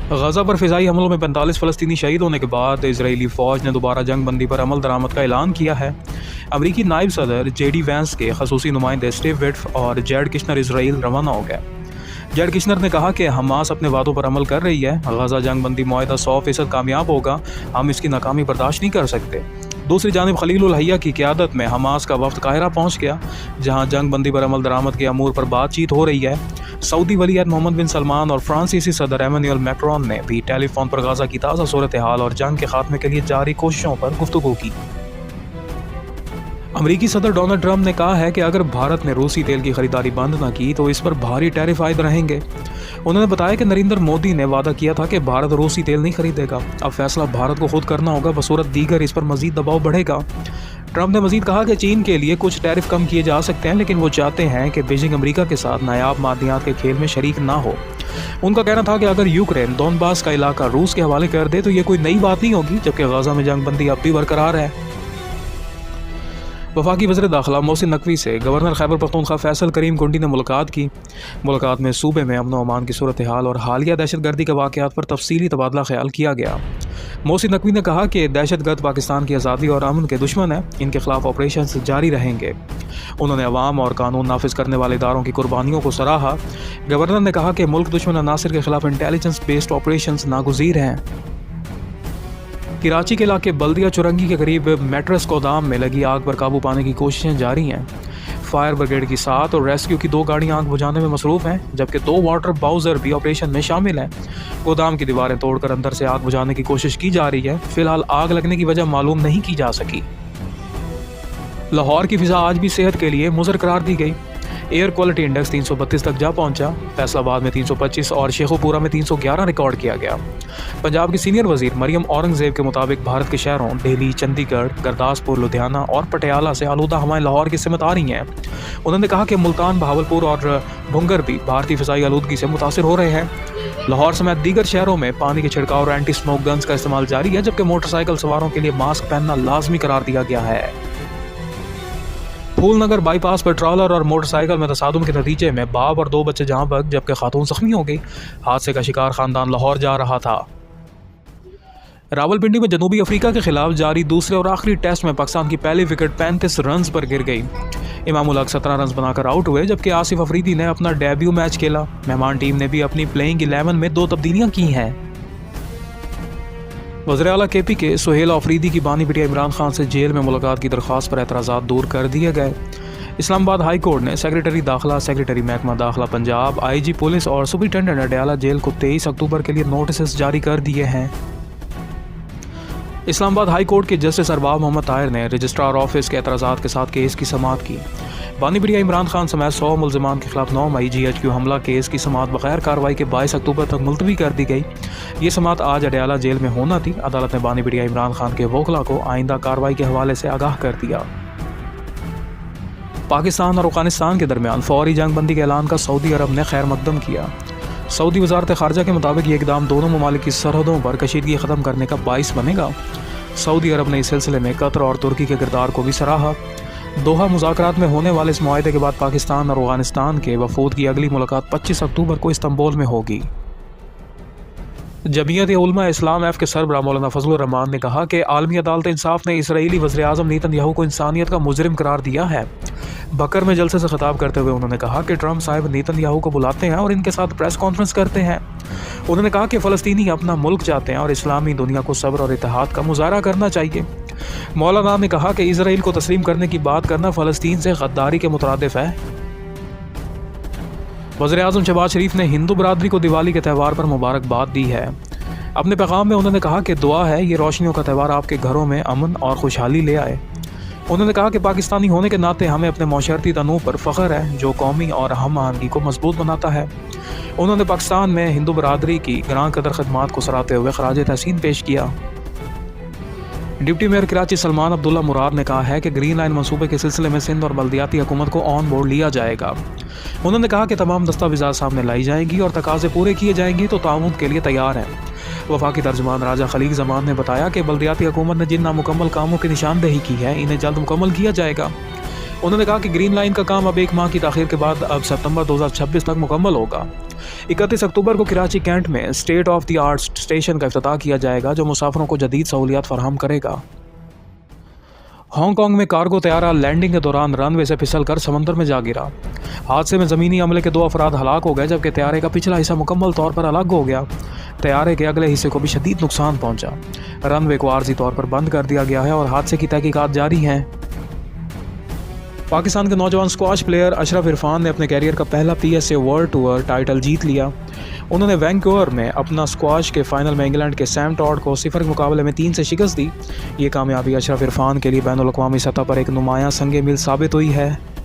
गजा पर फ़िज़ाई हमलों में 45 फ़लस्तीनी शहीद होने के बाद इजरायली फ़ौज ने दोबारा जंग बंदी पर अमल दरामद का ऐलान किया है। अमरीकी नायब सदर JD वैंस के खसूसी नुमाइंदे स्टीव विट्फ और जैड किश्नर इसराइल रवाना हो गए। जैड किश्नर ने कहा कि हमास अपने वादों पर अमल कर रही है। गजा जंग बंदी मुआहदा 100% कामयाब होगा, हम इसकी नाकामी बर्दाश्त नहीं कर सकते। दूसरी जानिब खलील उल हैया की क़यादत में हमास का वफ्द काहिरा पहुँच गया, जहाँ जंग बंदी पर अमल दरामद के अमूर पर बातचीत हो रही है। सऊदी वलीअहद मोहम्मद बिन सलमान और फ्रांसीसी सदर एमेनुअल मैक्रोन ने भी टेलीफोन पर गाजा की ताज़ा सूरत हाल और जंग के खात्मे के लिए जारी कोशिशों पर गुफ्तगू की। अमरीकी सदर डोनाल्ड ट्रंप ने कहा है कि अगर भारत ने रूसी तेल की खरीदारी बंद न की तो इस पर भारी टैरिफ आयद रहेंगे। उन्होंने बताया कि नरेंद्र मोदी ने वादा किया था कि भारत रूसी तेल नहीं खरीदेगा। अब फैसला भारत को खुद करना होगा, बसूरत दीगर इस पर मजीद दबाव बढ़ेगा। ट्रंप ने मजीद कहा कि चीन के लिए कुछ टैरिफ कम किए जा सकते हैं, लेकिन वो चाहते हैं कि बीजिंग अमेरिका के साथ नायाब मादियात के खेल में शरीक ना हो। उनका कहना था कि अगर यूक्रेन दोनबास का इलाका रूस के हवाले कर दे तो ये कोई नई बात नहीं होगी, जबकि गजा में जंग बंदी अब भी बरकरार है। वफाकी वज़ीर दाखिला मोहसिन नकवी से गवर्नर खैबर पख्तूनख्वा फैसल करीम कुंडी ने मुलाकात की। मुलाकात में सूबे में अमन व अमान की सूरत हाल और हालिया दहशतगर्दी के वाक़यात पर तफसीली तबादला ख्याल किया गया। मोहसिन नकवी ने कहा कि दहशतगर्द पाकिस्तान की आज़ादी और अमन के दुश्मन हैं, इनके खिलाफ ऑपरेशन जारी रहेंगे। उन्होंने अवाम और कानून नाफिज करने वाले इदारों की कुर्बानियों को सराहा। गवर्नर ने कहा कि मुल्क दुश्मन अनासर के खिलाफ इंटेलिजेंस बेस्ड ऑपरेशन नागुज़ीर हैं। कराची के इलाके बल्दिया चुरंगी के करीब मेट्रस गोदाम में लगी आग पर काबू पाने की कोशिशें जारी हैं। फायर ब्रिगेड की 7 और रेस्क्यू की 2 गाड़ियां आग बुझाने में मसरूफ़ हैं, जबकि 2 वाटर बाउजर भी ऑपरेशन में शामिल हैं। गोदाम की दीवारें तोड़कर अंदर से आग बुझाने की कोशिश की जा रही है। फिलहाल आग लगने की वजह मालूम नहीं की जा सकी। लाहौर की फ़िज़ा आज भी सेहत के लिए मुज़र करार दी गई। एयर क्वालिटी इंडेक्स 332 तक जा पहुंचा। फैसलाबाद में 325 और शेखोपुरा में 311 रिकॉर्ड किया गया। पंजाब की सीनियर वजीर मरियम औरंगजेब के मुताबिक भारत के शहरों दिल्ली, चंडीगढ़, गुरदासपुर, लुधियाना और पटियाला से आलूदा हवाएं लाहौर की सिमत आ रही हैं। उन्होंने कहा कि मुल्तान, बहावलपुर और भुंगर भी भारतीय फ़िज़ाई आलूदगी से मुतासिर हो रहे हैं। लाहौर समेत दीगर शहरों में पानी के छिड़काव और एंटी स्मोक गन्स का इस्तेमाल जारी है, जबकि मोटरसाइकिल सवारों के लिए मास्क पहनना लाजमी करार दिया गया है। फूलनगर बाईपास पर ट्रॉलर और मोटरसाइकिल में तसादुम के नतीजे में बाप और 2 बच्चे जहां बग, जबकि खातून जख्मी हो गई। हादसे का शिकार खानदान लाहौर जा रहा था। रावलपिंडी में जनूबी अफ्रीका के खिलाफ जारी दूसरे और आखिरी टेस्ट में पाकिस्तान की पहली विकेट 35 रन पर गिर गई। इमामुल हक 17 रन बनाकर आउट हुए, जबकि आसिफ अफरीदी ने अपना डेब्यू मैच खेला। मेहमान टीम ने भी अपनी प्लेइंग 11 में 2 तब्दीलियां की हैं। वज़ीर आला KP के सुहेल अफरीदी की बानी बिटिया इमरान खान से जेल में मुलाकात की दरख्वास्त पर एतराज़ात दूर कर दिए गए। इस्लामाबाद हाई कोर्ट ने सेक्रेटरी दाखिला, सेक्रेटरी महकमा दाखिला पंजाब, IG पुलिस और सुपरिटेंडेंट अडयाला जेल को 23 अक्टूबर के लिए नोटिस जारी कर दिए हैं। इस्लामाबाद हाई कोर्ट के जस्टिस अरबाब मोहम्मद ताहिर ने रजिस्ट्रार ऑफिस के एतराज़ात के साथ केस की समाअत की। बानी बिटिया इमरान खान समेत 100 मुलजमान के खिलाफ 9 मई GHQ हमला केस की समाअत बगैर कार्रवाई के 22 अक्टूबर तक मुलतवी कर दी गई। ये समाअत आज अडयाला जेल में होना थी। अदालत ने बानी बिटिया इमरान खान के वोकला को आइंदा कार्रवाई के हवाले से आगाह कर दिया। पाकिस्तान और अफगानिस्तान के दरमियान फौरी जंग बंदी के ऐलान का सऊदी अरब ने खैर मकदम किया। सऊदी वजारत खारजा के मुताबिक ये इकदाम दोनों ममालिक की सरहदों पर कशीदगी ख़त्म करने का बाइस बनेगा। सऊदी अरब ने इस सिलसिले में कतर और तुर्की के किरदार को भी सराहा। दोहा मुज़ाकरात में होने वाले इस मुआहदे के बाद पाकिस्तान और अफगानिस्तान के वफूद की अगली मुलाकात 25 अक्टूबर को इस्तांबुल में होगी। जमीयत उलमा इस्लाम F के सरबराह मौलाना फजलुर रहमान ने कहा कि आलमी अदालत इंसाफ ने इसराइली वज़ीर आज़म नेतन्याहू को इंसानियत का मुजरिम करार दिया है। बकर में जलसे से खिताब करते हुए उन्होंने कहा कि ट्रंप साहब नेतन्याहू को बुलाते हैं और इनके साथ प्रेस कॉन्फ्रेंस करते हैं। उन्होंने कहा कि फ़लस्तीनी अपना मुल्क चाहते हैं और इस्लामी दुनिया को सब्र और इत्तेहाद का मुजाहरा करना चाहिए। मौलाना ने कहा कि इसराइल को तस्लीम करने की बात करना फ़लस्तीन से गद्दारी के मुतरादिफ है। वज़ीर आज़म शहबाज शरीफ ने हिंदू बरादरी को दिवाली के त्यौहार पर मुबारकबाद दी है। अपने पैगाम में उन्होंने कहा कि दुआ है ये रोशनियों का त्यौहार आपके घरों में अमन और खुशहाली ले आए। उन्होंने कहा कि पाकिस्तानी होने के नाते हमें अपने माशरती तनूव पर फ़ख्र है, जो कौमी और हम आहंगी को मजबूत बनाता है। उन्होंने पाकिस्तान में हिंदू बरादरी की ग्रां कदर खदमात को सराहते हुए खराज तहसीन पेश किया। डिप्टी मेयर कराची सलमान अब्दुल्ला मुराद ने कहा है कि ग्रीन लाइन मंसूबे के सिलसिले में सिंध और बल्दियाती हुकूमत को ऑन बोर्ड लिया जाएगा। उन्होंने कहा कि तमाम दस्तावेज़ात सामने लाई जाएंगी और तकाजे पूरे किए जाएंगे तो ताउन के लिए तैयार हैं। वफाकी तर्जुमान राजा खलीक जमान ने बताया कि बल्दियाती हुकूमत ने जिन नामुकम्मल कामों की निशानदेही की है इन्हें जल्द मुकम्मल किया जाएगा। उन्होंने कहा कि ग्रीन लाइन का काम अब 1 माह की ताख़ीर के बाद अब सितंबर 2026 तक मुकम्मल होगा। 31 अक्टूबर को कराची कैंट में state of the art station का इफ्तिताह किया जाएगा, जो मुसाफिरों को जदीद सहूलियात फराहम करेगा। हांगकांग में कार्गो तैयारा लैंडिंग के दौरान रनवे से फिसलकर समंदर में जा गिरा। हादसे में ज़मीनी अमले के 2 अफराद हलाक हो गए, जबकि तैयारे का पिछला हिस्सा मुकम्मल तौर पर अलग हो गया। तैयारे के अगले हिस्से को भी शदीद नुकसान पहुंचा। रनवे को आर्जी तौर पर बंद कर दिया गया है और हादसे की तहकीकात जारी हैं। पाकिस्तान के नौजवान स्क्वाश प्लेयर अशरफ इरफान ने अपने कैरियर का पहला PSA वर्ल्ड टूर टाइटल जीत लिया। उन्होंने वैंकूवर में अपना स्क्वाश के फाइनल में इंग्लैंड के सैम टॉड को 0 के मुकाबले में 3 से शिकस्त दी। ये कामयाबी अशरफ इरफान के लिए बैनुल अक़वामी सतह पर एक नुमायां संग मील साबित हुई है।